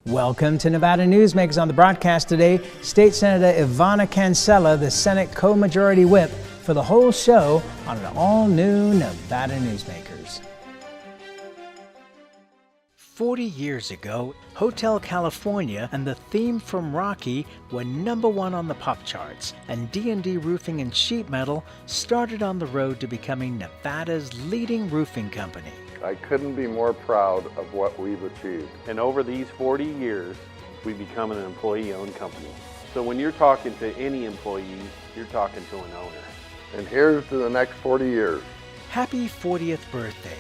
Welcome to Nevada Newsmakers. On the broadcast today, State Senator Yvanna Cancela, the Senate co-majority whip, for the whole show on an all-new Nevada Newsmakers. 40 years ago, Hotel California and the theme from Rocky were #1 on the pop charts, and D&D Roofing and Sheet Metal started on the road to becoming Nevada's leading roofing company. I couldn't be more proud of what we've achieved. And over these 40 years, we've become an employee-owned company. So when you're talking to any employee, you're talking to an owner. And here's to the next 40 years. Happy 40th birthday,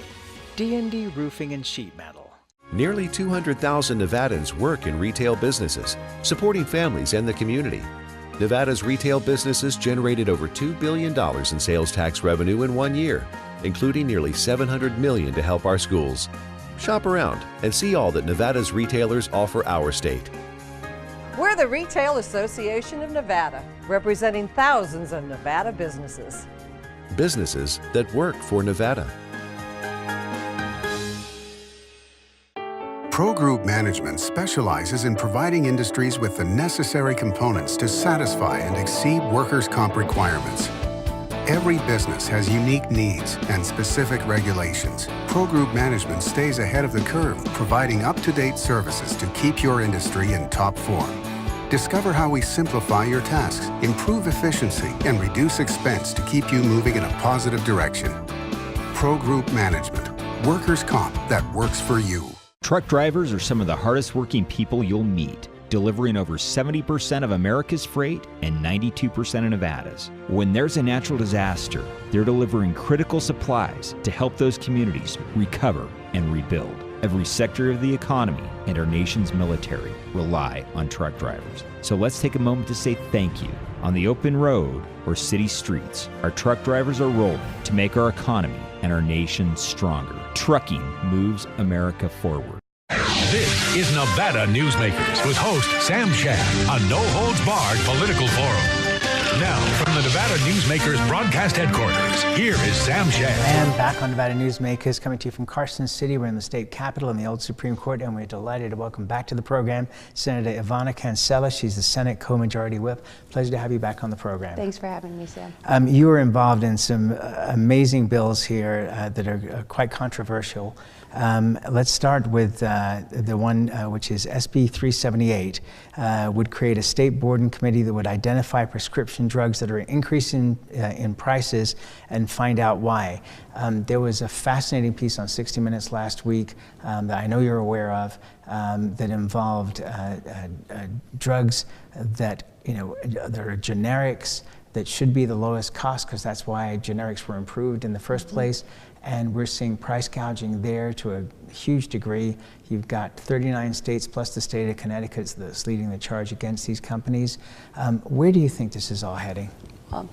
D&D Roofing and Sheet Metal. Nearly 200,000 Nevadans work in retail businesses, supporting families and the community. Nevada's retail businesses generated over $2 billion in sales tax revenue in 1 year, including nearly $700 million to help our schools. Shop around and see all that Nevada's retailers offer our state. We're the Retail Association of Nevada, representing thousands of Nevada businesses. Businesses that work for Nevada. Pro Group Management specializes in providing industries with the necessary components to satisfy and exceed workers' comp requirements. Every business has unique needs and specific regulations. Pro Group Management stays ahead of the curve, providing up-to-date services to keep your industry in top form. Discover how we simplify your tasks, improve efficiency, and reduce expense to keep you moving in a positive direction. Pro Group Management, workers' comp that works for you. Truck drivers are some of the hardest working people you'll meet, delivering over 70% of America's freight and 92% of Nevada's. When there's a natural disaster, they're delivering critical supplies to help those communities recover and rebuild. Every sector of the economy and our nation's military rely on truck drivers. So let's take a moment to say thank you. On the open road or city streets, our truck drivers are rolling to make our economy and our nation stronger. Trucking moves America forward. This is Nevada Newsmakers with host Sam Shad, a no-holds-barred political forum. Now, from the Nevada Newsmakers broadcast headquarters, here is Sam Shad. And back on Nevada Newsmakers, coming to you from Carson City. We're in the state capitol in the old Supreme Court, and we're delighted to welcome back to the program Senator Yvanna Cancela. She's the Senate co-majority whip. Pleasure to have you back on the program. Thanks for having me, Sam. You were involved in some amazing bills here that are quite controversial. Let's start with the one which is SB 378, would create a state board and committee that would identify prescription drugs that are increasing in prices and find out why. There was a fascinating piece on 60 Minutes last week that I know you're aware of that involved drugs that that are generics that should be the lowest cost, because that's why generics were improved in the first place. And we're seeing price gouging there to a huge degree. You've got 39 states plus the state of Connecticut that's leading the charge against these companies. Where do you think this is all heading? Well,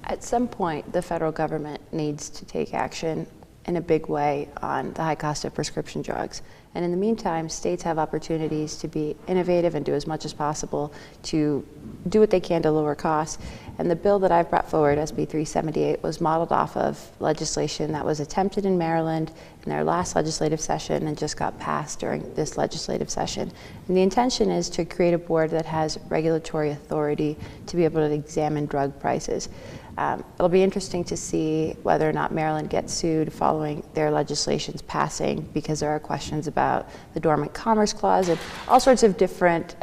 at some point, the federal government needs to take action in a big way on the high cost of prescription drugs. And in the meantime, states have opportunities to be innovative and do as much as possible to do what they can to lower costs. And the bill that I've brought forward, SB 378, was modeled off of legislation that was attempted in Maryland in their last legislative session and just got passed during this legislative session. And the intention is to create a board that has regulatory authority to be able to examine drug prices. It'll be interesting to see whether or not Maryland gets sued following their legislation's passing, because there are questions about the Dormant Commerce Clause and all sorts of different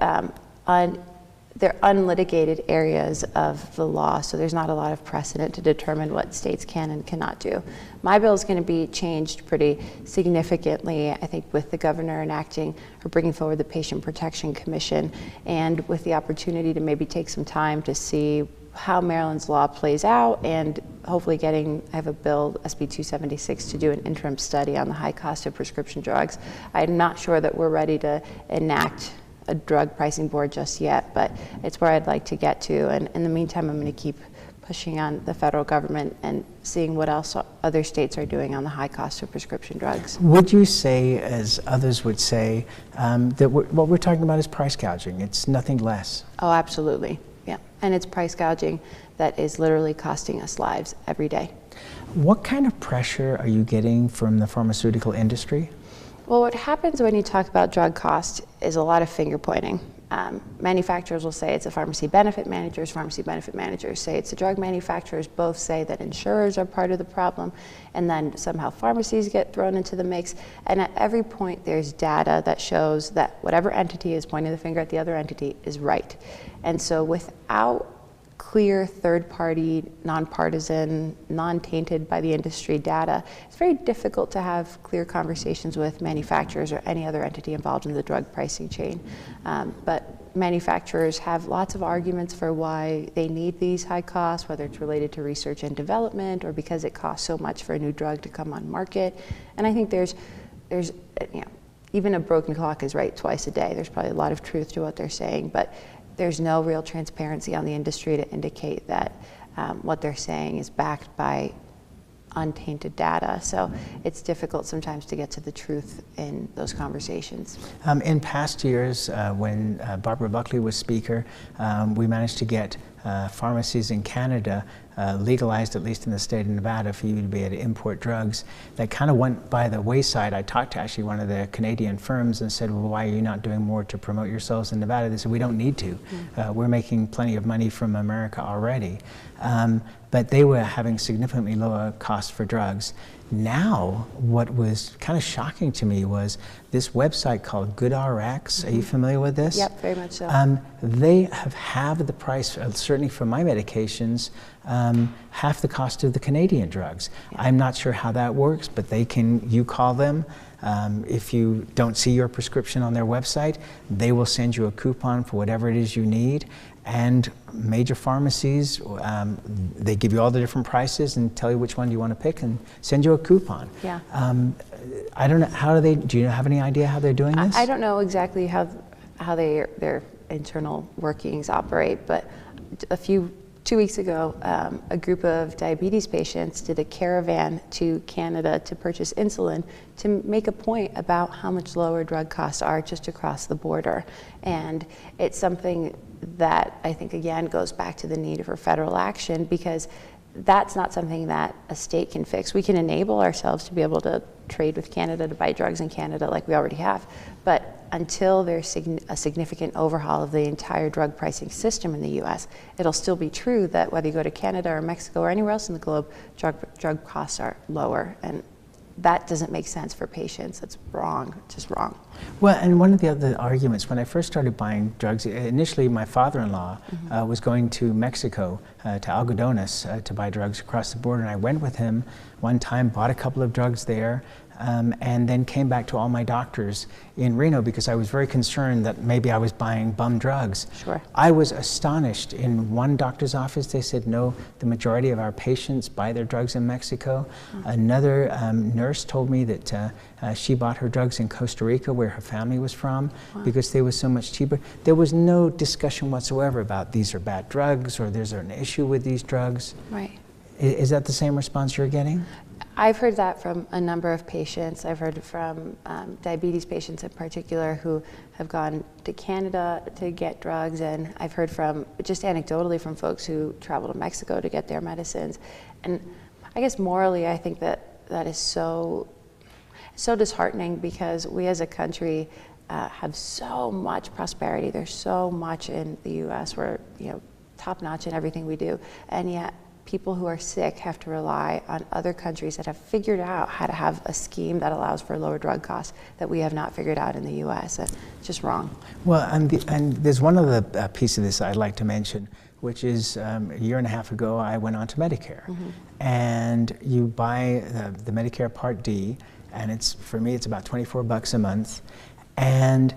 they're unlitigated areas of the law, so there's not a lot of precedent to determine what states can and cannot do. My bill is going to be changed pretty significantly, I think, with the governor enacting or bringing forward the Patient Protection Commission, and with the opportunity to maybe take some time to see how Maryland's law plays out, and hopefully I have a bill, SB 276, to do an interim study on the high cost of prescription drugs. I'm not sure that we're ready to enact a drug pricing board just yet, but it's where I'd like to get to. And in the meantime, I'm going to keep pushing on the federal government and seeing what else other states are doing on the high cost of prescription drugs. Would you say, as others would say, that what we're talking about is price gouging? It's nothing less. Oh, absolutely. Yeah. And it's price gouging that is literally costing us lives every day. What kind of pressure are you getting from the pharmaceutical industry? Well, what happens when you talk about drug cost is a lot of finger pointing. Manufacturers will say it's the pharmacy benefit managers say it's the drug manufacturers, both say that insurers are part of the problem, and then somehow pharmacies get thrown into the mix. And at every point there's data that shows that whatever entity is pointing the finger at the other entity is right. And so without clear third-party, nonpartisan, non-tainted by the industry data, it's very difficult to have clear conversations with manufacturers or any other entity involved in the drug pricing chain. But manufacturers have lots of arguments for why they need these high costs, whether it's related to research and development or because it costs so much for a new drug to come on market. And I think there's even a broken clock is right twice a day. There's probably a lot of truth to what they're saying, but there's no real transparency on the industry to indicate that what they're saying is backed by untainted data. So it's difficult sometimes to get to the truth in those conversations. In past years, when Barbara Buckley was speaker, we managed to get pharmacies in Canada legalized, at least in the state of Nevada, for you to be able to import drugs. That kind of went by the wayside. I talked to actually one of the Canadian firms and said, well, why are you not doing more to promote yourselves in Nevada? They said, we don't need to. We're making plenty of money from America already. But they were having significantly lower costs for drugs. Now, what was kind of shocking to me was this website called GoodRx. Are you familiar with this? Yep, very much so. They have halved the price, certainly for my medications, half the cost of the Canadian drugs. Yeah. I'm not sure how that works, but you call them. If you don't see your prescription on their website, they will send you a coupon for whatever it is you need. And major pharmacies, they give you all the different prices and tell you which one you want to pick and send you a coupon. Yeah. I don't know, do you have any idea how they're doing this? I don't know exactly how their internal workings operate, but 2 weeks ago, a group of diabetes patients did a caravan to Canada to purchase insulin to make a point about how much lower drug costs are just across the border. And it's something that I think, again, goes back to the need for federal action, because that's not something that a state can fix. We can enable ourselves to be able to trade with Canada, to buy drugs in Canada like we already have. But until there's a significant overhaul of the entire drug pricing system in the US, it'll still be true that whether you go to Canada or Mexico or anywhere else in the globe, drug costs are lower. And that doesn't make sense for patients. It's wrong, just wrong. Well, and one of the other arguments, when I first started buying drugs, initially my father-in-law was going to Mexico, to Algodones, to buy drugs across the border, and I went with him one time, bought a couple of drugs there, and then came back to all my doctors in Reno because I was very concerned that maybe I was buying bum drugs. Sure. I was astonished. In one doctor's office, they said, no, the majority of our patients buy their drugs in Mexico. Another nurse told me that she bought her drugs in Costa Rica, where her family was from, because they were so much cheaper. There was no discussion whatsoever about these are bad drugs or there's an issue with these drugs. Right. Is that the same response you're getting? I've heard that from a number of patients. I've heard from diabetes patients in particular who have gone to Canada to get drugs, and I've heard from, just anecdotally, from folks who travel to Mexico to get their medicines. And I guess morally, I think that is so disheartening, because we as a country have so much prosperity. There's so much in the U.S. We're top notch in everything we do, and yet people who are sick have to rely on other countries that have figured out how to have a scheme that allows for lower drug costs that we have not figured out in the U.S. It's just wrong. Well, and there's one other piece of this I'd like to mention, which is a year and a half ago I went on to Medicare, and you buy the Medicare Part D, and for me it's about $24 a month, and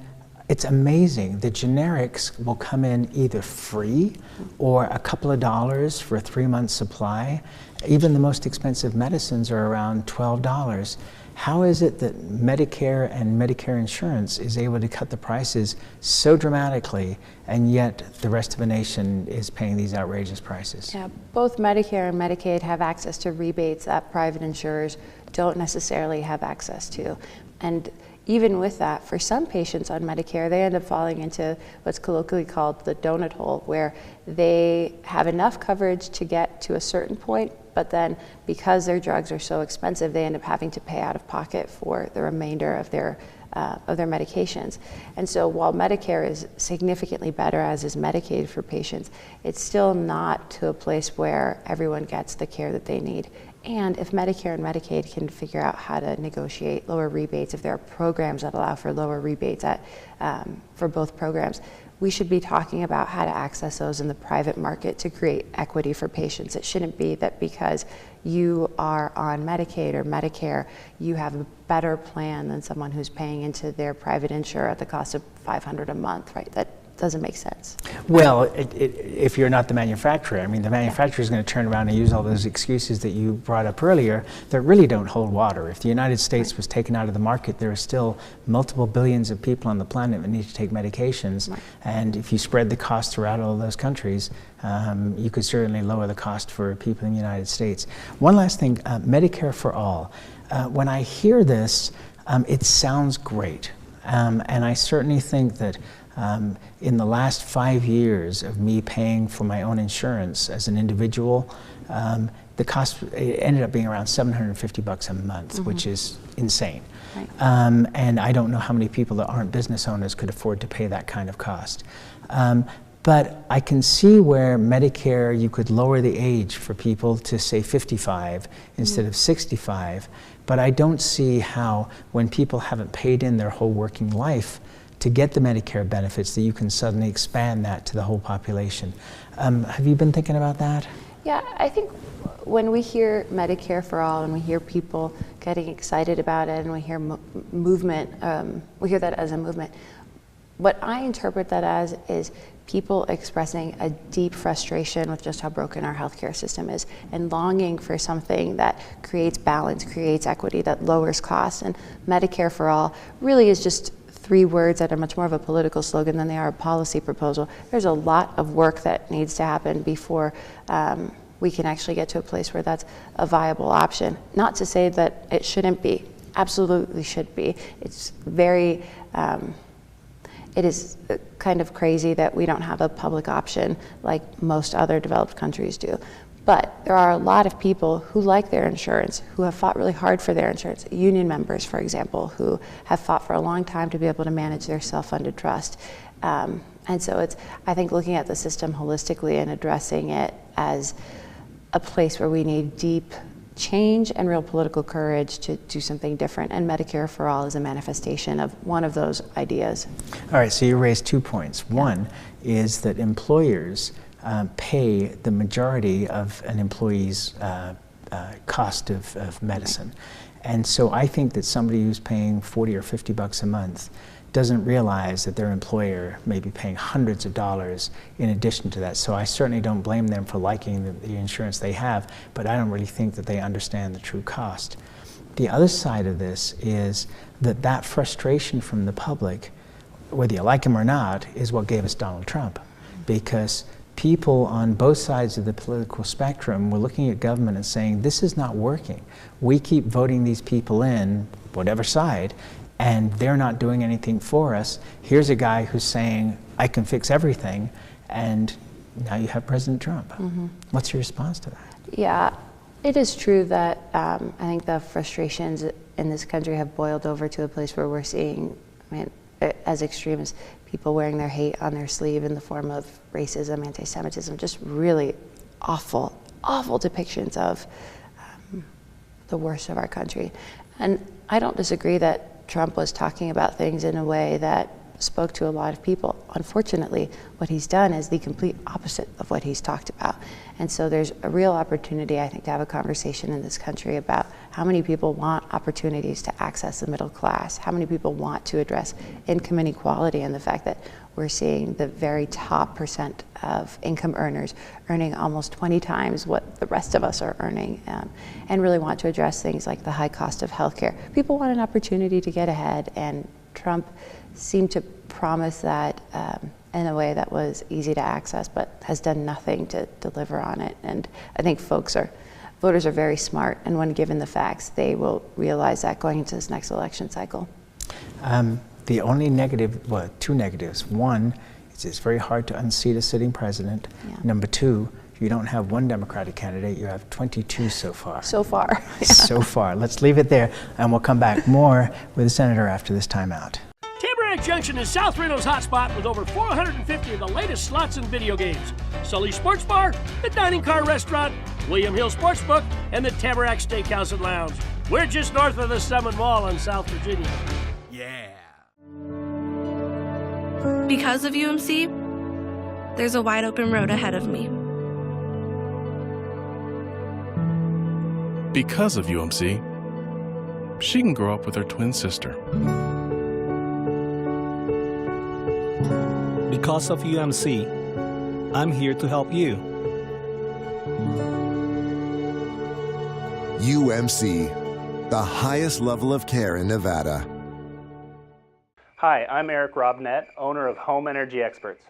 it's amazing. The generics will come in either free or a couple of dollars for a 3-month supply. Even the most expensive medicines are around $12. How is it that Medicare and Medicare insurance is able to cut the prices so dramatically, and yet the rest of the nation is paying these outrageous prices? Yeah, both Medicare and Medicaid have access to rebates that private insurers don't necessarily have access to. And even with that, for some patients on Medicare, they end up falling into what's colloquially called the donut hole, where they have enough coverage to get to a certain point, but then because their drugs are so expensive, they end up having to pay out of pocket for the remainder of their medications. And so while Medicare is significantly better, as is Medicaid for patients, it's still not to a place where everyone gets the care that they need. And if Medicare and Medicaid can figure out how to negotiate lower rebates, if there are programs that allow for lower rebates for both programs, we should be talking about how to access those in the private market to create equity for patients. It shouldn't be that because you are on Medicaid or Medicare, you have a better plan than someone who's paying into their private insurer at the cost of $500 a month, right? That doesn't make sense. Well, if you're not the manufacturer, I mean, the manufacturer is going to turn around and use all those excuses that you brought up earlier that really don't hold water. If the United States was taken out of the market, there are still multiple billions of people on the planet that need to take medications. Right. And if you spread the cost throughout all those countries, you could certainly lower the cost for people in the United States. One last thing, Medicare for all. When I hear this, it sounds great. And I certainly think that in the last 5 years of me paying for my own insurance as an individual, the cost ended up being around $750 a month, which is insane. Right. And I don't know how many people that aren't business owners could afford to pay that kind of cost. But I can see where Medicare, you could lower the age for people to say 55 instead of 65. But I don't see how, when people haven't paid in their whole working life to get the Medicare benefits, that you can suddenly expand that to the whole population. Have you been thinking about that? Yeah, I think when we hear Medicare for all and we hear people getting excited about it and we hear movement, we hear that as a movement. What I interpret that as is people expressing a deep frustration with just how broken our healthcare system is and longing for something that creates balance, creates equity, that lowers costs. And Medicare for all really is just 3 words that are much more of a political slogan than they are a policy proposal. There's a lot of work that needs to happen before we can actually get to a place where that's a viable option. Not to say that it shouldn't be, absolutely should be. It's very, it is kind of crazy that we don't have a public option like most other developed countries do. But there are a lot of people who like their insurance, who have fought really hard for their insurance. Union members, for example, who have fought for a long time to be able to manage their self-funded trust. And so it's, I think, looking at the system holistically and addressing it as a place where we need deep change and real political courage to do something different. And Medicare for all is a manifestation of one of those ideas. All right, so you raised 2 points. One is that employers pay the majority of an employee's cost of medicine. And so I think that somebody who's paying $40 or $50 a month doesn't realize that their employer may be paying hundreds of dollars in addition to that. So I certainly don't blame them for liking the insurance they have, but I don't really think that they understand the true cost. The other side of this is that frustration from the public, whether you like him or not, is what gave us Donald Trump. Because people on both sides of the political spectrum were looking at government and saying, this is not working. We keep voting these people in, whatever side, and they're not doing anything for us. Here's a guy who's saying, I can fix everything, and now you have President Trump. What's your response to that? Yeah, it is true that I think the frustrations in this country have boiled over to a place where we're seeing, I mean, as extreme as people wearing their hate on their sleeve in the form of racism, anti-Semitism, just really awful, awful depictions of the worst of our country. And I don't disagree that Trump was talking about things in a way that spoke to a lot of people. Unfortunately, what he's done is the complete opposite of what he's talked about. And so there's a real opportunity, I think, to have a conversation in this country about how many people want opportunities to access the middle class, how many people want to address income inequality and the fact that we're seeing the very top % of income earners earning almost 20 times what the rest of us are earning, and really want to address things like the high cost of healthcare. People want an opportunity to get ahead, and Trump seemed to promise that in a way that was easy to access, but has done nothing to deliver on it. And I think voters are very smart, and when given the facts, they will realize that going into this next election cycle. The only negative, well, 2 negatives. One, it's very hard to unseat a sitting president. Yeah. Number 2, you don't have one Democratic candidate, you have 22 so far. So far. Yeah. So far. Let's leave it there, and we'll come back more with the Senator after this timeout. Tamarack Junction is South Reno's hotspot with over 450 of the latest slots and video games. Sully's Sports Bar, the Dining Car Restaurant, William Hill Sportsbook, and the Tamarack Steakhouse and Lounge. We're just north of the Summit Mall in South Virginia. Yeah. Because of UMC, there's a wide open road ahead of me. Because of UMC, she can grow up with her twin sister. Because of UMC, I'm here to help you. UMC, the highest level of care in Nevada. Hi, I'm Eric Robnett, owner of Home Energy Experts.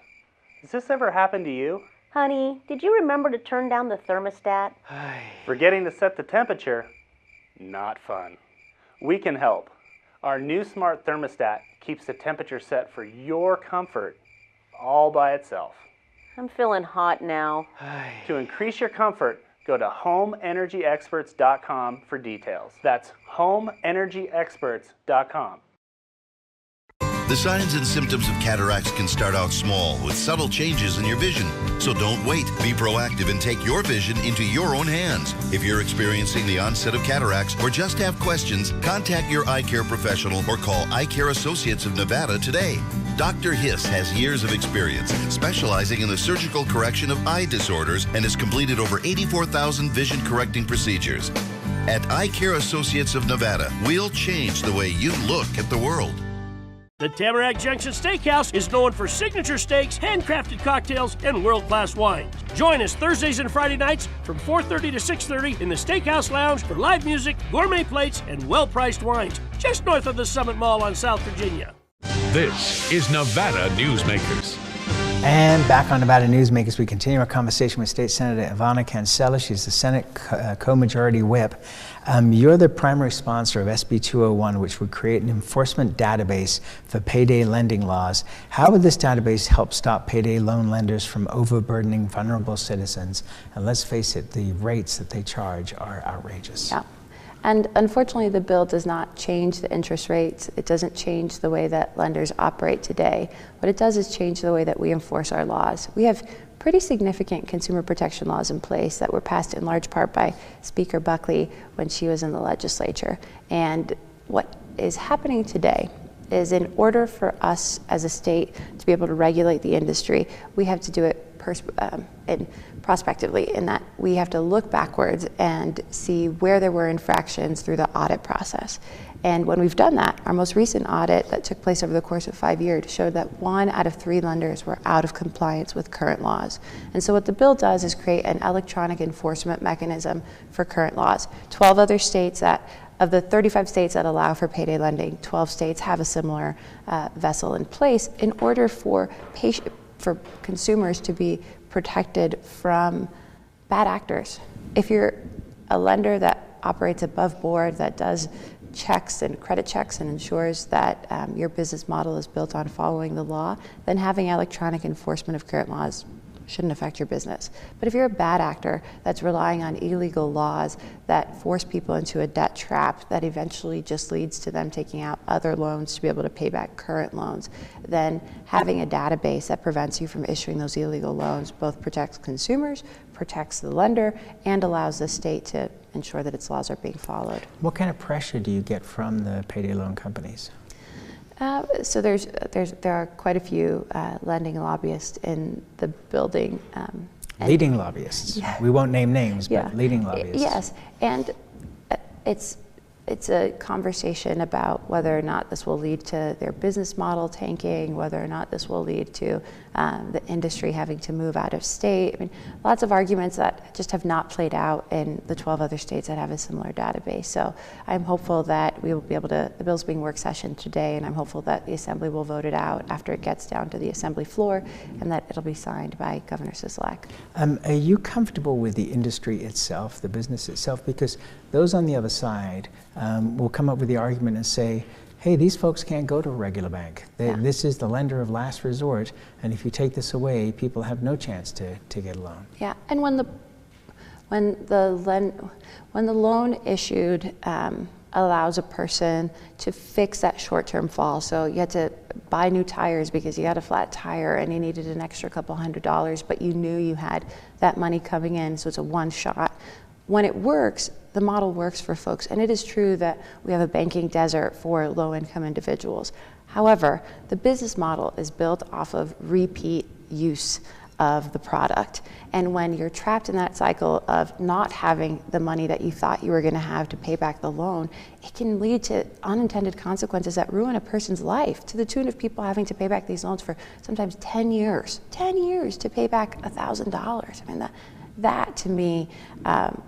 Has this ever happened to you? Honey, did you remember to turn down the thermostat? Forgetting to set the temperature? Not fun. We can help. Our new smart thermostat keeps the temperature set for your comfort all by itself. I'm feeling hot now. To increase your comfort, go to homeenergyexperts.com for details. That's homeenergyexperts.com. The signs and symptoms of cataracts can start out small with subtle changes in your vision. So don't wait. Be proactive and take your vision into your own hands. If you're experiencing the onset of cataracts or just have questions, contact your eye care professional or call Eye Care Associates of Nevada today. Dr. Hiss has years of experience specializing in the surgical correction of eye disorders and has completed over 84,000 vision correcting procedures. At Eye Care Associates of Nevada, we'll change the way you look at the world. The Tamarack Junction Steakhouse is known for signature steaks, handcrafted cocktails, and world-class wines. Join us Thursdays and Friday nights from 4:30 to 6:30 in the Steakhouse Lounge for live music, gourmet plates, and well-priced wines, just north of the Summit Mall on South Virginia. This is Nevada Newsmakers. And back on Nevada Newsmakers, we continue our conversation with State Senator Yvanna Cancela. She's the Senate co-majority whip. You're the primary sponsor of SB 201, which would create an enforcement database for payday lending laws. How would this database help stop payday loan lenders from overburdening vulnerable citizens? And let's face it, the rates that they charge are outrageous. Yeah. And unfortunately, the bill does not change the interest rates. It doesn't change the way that lenders operate today. What it does is change the way that we enforce our laws. We have pretty significant consumer protection laws in place that were passed in large part by Speaker Buckley when she was in the legislature. And what is happening today is, in order for us as a state to be able to regulate the industry, we have to do it prospectively, in that we have to look backwards and see where there were infractions through the audit process. And when we've done that, our most recent audit that took place over the course of 5 years showed that 1 out of 3 lenders were out of compliance with current laws. And so what the bill does is create an electronic enforcement mechanism for current laws. 12 other states of the 35 states that allow for payday lending, 12 states have a similar vessel in place in order for consumers to be protected from bad actors. If you're a lender that operates above board, that does checks and credit checks and ensures that your business model is built on following the law, then having electronic enforcement of current laws shouldn't affect your business. But if you're a bad actor that's relying on illegal laws that force people into a debt trap that eventually just leads to them taking out other loans to be able to pay back current loans, then having a database that prevents you from issuing those illegal loans both protects consumers, protects the lender, and allows the state to ensure that its laws are being followed. What kind of pressure do you get from the payday loan companies? So there are quite a few lending lobbyists in the building. Leading lobbyists. Yeah. We won't name names, yeah. But leading lobbyists. Yes, and it's a conversation about whether or not this will lead to their business model tanking, whether or not this will lead to the industry having to move out of state. I mean, lots of arguments that just have not played out in the 12 other states that have a similar database. So I'm hopeful that we will be able to, the bill's being work session today, and I'm hopeful that the Assembly will vote it out after it gets down to the Assembly floor, and that it'll be signed by Governor Sisolak. Are you comfortable with the industry itself, the business itself? Because those on the other side will come up with the argument and say, hey, these folks can't go to a regular bank. This is the lender of last resort, and if you take this away, people have no chance to get a loan. Yeah, and when the loan issued allows a person to fix that short-term fall. So you had to buy new tires because you had a flat tire and you needed an extra couple $100, but you knew you had that money coming in, so it's a one shot. When it works, the model works for folks, and it is true that we have a banking desert for low-income individuals. However, the business model is built off of repeat use of the product. And when you're trapped in that cycle of not having the money that you thought you were going to have to pay back the loan, it can lead to unintended consequences that ruin a person's life, to the tune of people having to pay back these loans for sometimes 10 years to pay back $1,000. I mean, that to me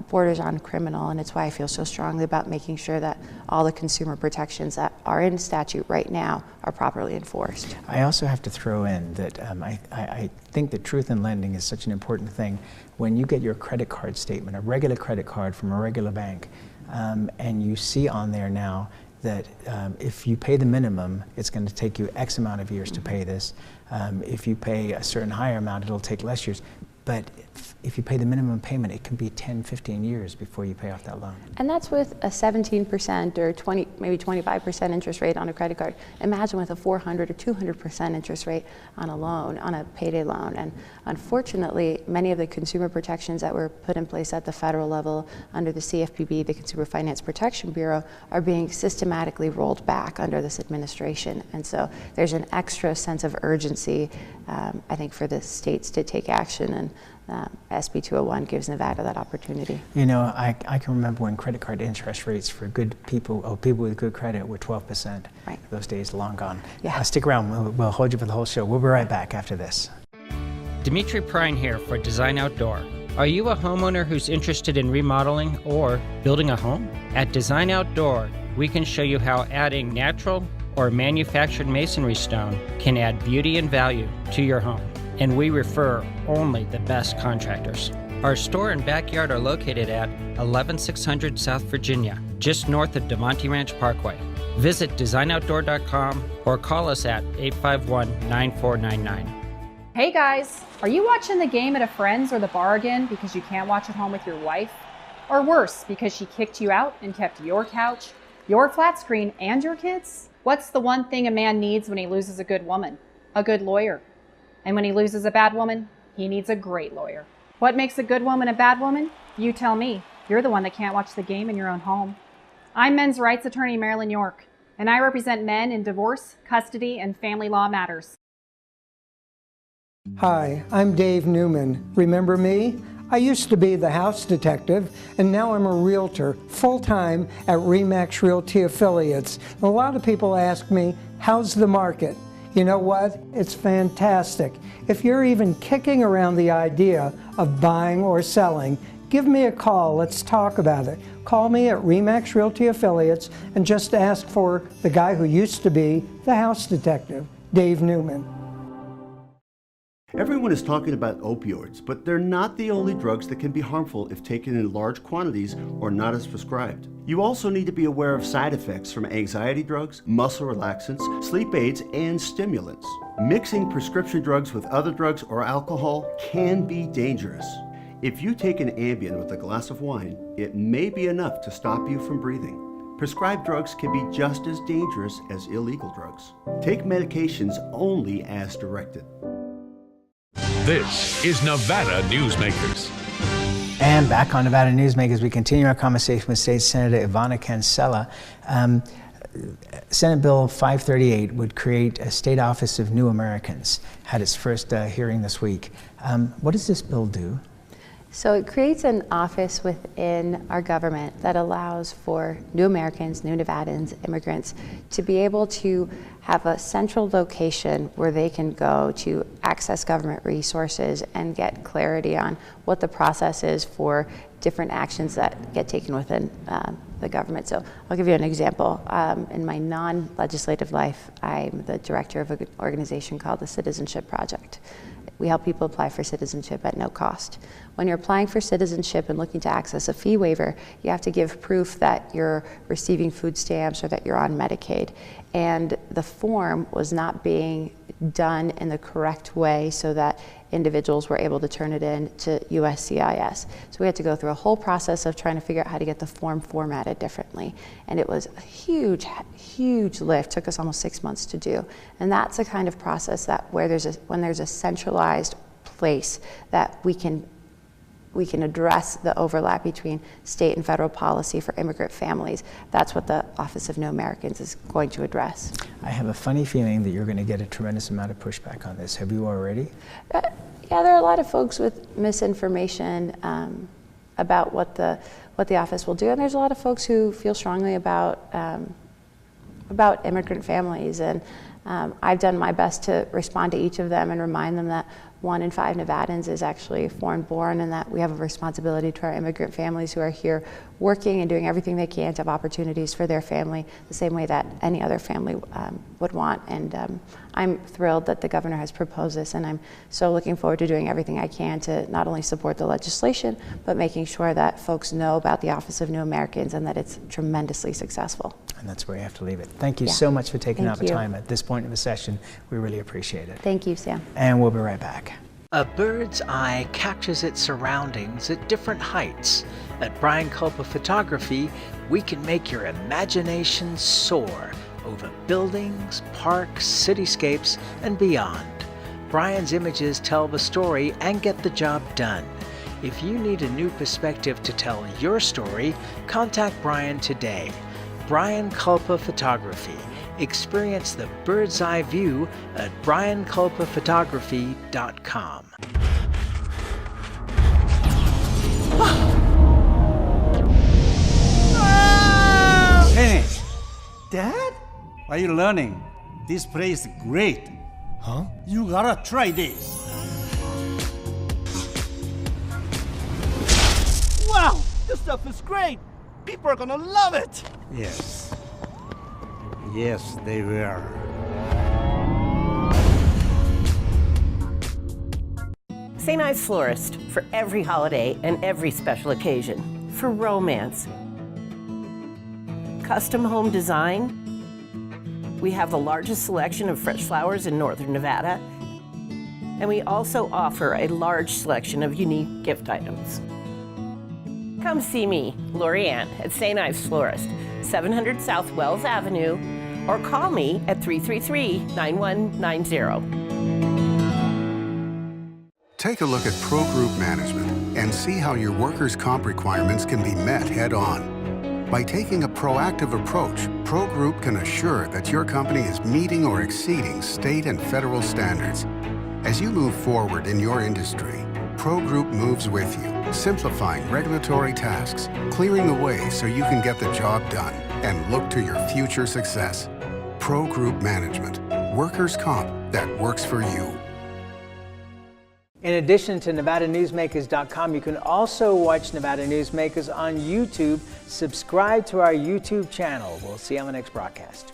borders on criminal, and it's why I feel so strongly about making sure that all the consumer protections that are in statute right now are properly enforced. I also have to throw in that I think that truth in lending is such an important thing. When you get your credit card statement, a regular credit card from a regular bank, and you see on there now that if you pay the minimum, it's going to take you X amount of years to pay this. If you pay a certain higher amount, it'll take less years. But if you pay the minimum payment, it can be 10, 15 years before you pay off that loan. And that's with a 17% or 20, maybe 25% interest rate on a credit card. Imagine with a 400 or 200% interest rate on a loan, on a payday loan. And unfortunately, many of the consumer protections that were put in place at the federal level under the CFPB, the Consumer Finance Protection Bureau, are being systematically rolled back under this administration. And so there's an extra sense of urgency, I think, for the states to take action, and SB 201 gives Nevada that opportunity. You know, I can remember when credit card interest rates for good people, or people with good credit, were 12%. Right. Those days are long gone. Yeah. Stick around, we'll hold you for the whole show. We'll be right back after this. Dimitri Prine here for Design Outdoor. Are you a homeowner who's interested in remodeling or building a home? At Design Outdoor, we can show you how adding natural or manufactured masonry stone can add beauty and value to your home. And we refer only the best contractors. Our store and backyard are located at 11600 South Virginia, just north of DeMonte Ranch Parkway. Visit designoutdoor.com or call us at 851-9499. Hey guys, are you watching the game at a friend's or the bar again because you can't watch at home with your wife? Or worse, because she kicked you out and kept your couch, your flat screen, and your kids? What's the one thing a man needs when he loses a good woman? A good lawyer. And when he loses a bad woman, he needs a great lawyer. What makes a good woman a bad woman? You tell me. You're the one that can't watch the game in your own home. I'm men's rights attorney Marilyn York, and I represent men in divorce, custody, and family law matters. Hi, I'm Dave Newman. Remember me? I used to be the house detective, and now I'm a realtor, full-time at RE/MAX Realty Affiliates. A lot of people ask me, how's the market? You know what? It's fantastic. If you're even kicking around the idea of buying or selling, give me a call. Let's talk about it. Call me at RE/MAX Realty Affiliates and just ask for the guy who used to be the house detective, Dave Newman. Everyone is talking about opioids, but they're not the only drugs that can be harmful if taken in large quantities or not as prescribed. You also need to be aware of side effects from anxiety drugs, muscle relaxants, sleep aids, and stimulants. Mixing prescription drugs with other drugs or alcohol can be dangerous. If you take an Ambien with a glass of wine, it may be enough to stop you from breathing. Prescribed drugs can be just as dangerous as illegal drugs. Take medications only as directed. This is Nevada Newsmakers. And back on Nevada Newsmakers, we continue our conversation with State Senator Yvanna Cancela. Senate Bill 538 would create a state office of New Americans, had its first hearing this week. What does this bill do? So it creates an office within our government that allows for new Americans, new Nevadans, immigrants to be able to have a central location where they can go to access government resources and get clarity on what the process is for different actions that get taken within the government. So I'll give you an example. In my non-legislative life, I'm the director of an organization called the Citizenship Project. we help people apply for citizenship at no cost. When you're applying for citizenship and looking to access a fee waiver, you have to give proof that you're receiving food stamps or that you're on Medicaid. And the form was not being done in the correct way so that individuals were able to turn it in to USCIS. So we had to go through a whole process of trying to figure out how to get the form formatted differently. And it was a huge, huge lift. It took us almost 6 months to do. And that's the kind of process that when there's a centralized place that we can address the overlap between state and federal policy for immigrant families. That's what the Office of New Americans is going to address. I have a funny feeling that you're going to get a tremendous amount of pushback on this. Have you already? Yeah, there are a lot of folks with misinformation about what the office will do, and there's a lot of folks who feel strongly about immigrant families, and I've done my best to respond to each of them and remind them that 1 in 5 Nevadans is actually foreign-born, and that we have a responsibility to our immigrant families who are here working and doing everything they can to have opportunities for their family the same way that any other family would want. And I'm thrilled that the governor has proposed this, and I'm so looking forward to doing everything I can to not only support the legislation, but making sure that folks know about the Office of New Americans and that it's tremendously successful. And that's where you have to leave it. Thank you so much for taking out the time at this point of the session. We really appreciate it. Thank you, Sam. And we'll be right back. A bird's eye captures its surroundings at different heights. At Brian Culpa Photography, we can make your imagination soar over buildings, parks, cityscapes, and beyond. Brian's images tell the story and get the job done. If you need a new perspective to tell your story, contact Brian today. Brian Culpa Photography. Experience the bird's eye view at brianculpaphotography.com. Kenny! Dad? Are you learning? This place is great. Huh? You gotta try this. Wow! This stuff is great! People are gonna love it! Yes. Yes, they will. St. Ives Florist for every holiday and every special occasion. For romance. Custom home design. We have the largest selection of fresh flowers in northern Nevada. And we also offer a large selection of unique gift items. Come see me, Lori Ann, at St. Ives Florist, 700 South Wells Avenue, or call me at 333-9190. Take a look at Pro Group Management and see how your workers' comp requirements can be met head-on. By taking a proactive approach, Pro Group can assure that your company is meeting or exceeding state and federal standards. As you move forward in your industry, Pro Group moves with you, simplifying regulatory tasks, clearing the way so you can get the job done and look to your future success. Pro Group Management, workers' comp that works for you. In addition to NevadaNewsmakers.com, you can also watch Nevada Newsmakers on YouTube. Subscribe to our YouTube channel. We'll see you on the next broadcast.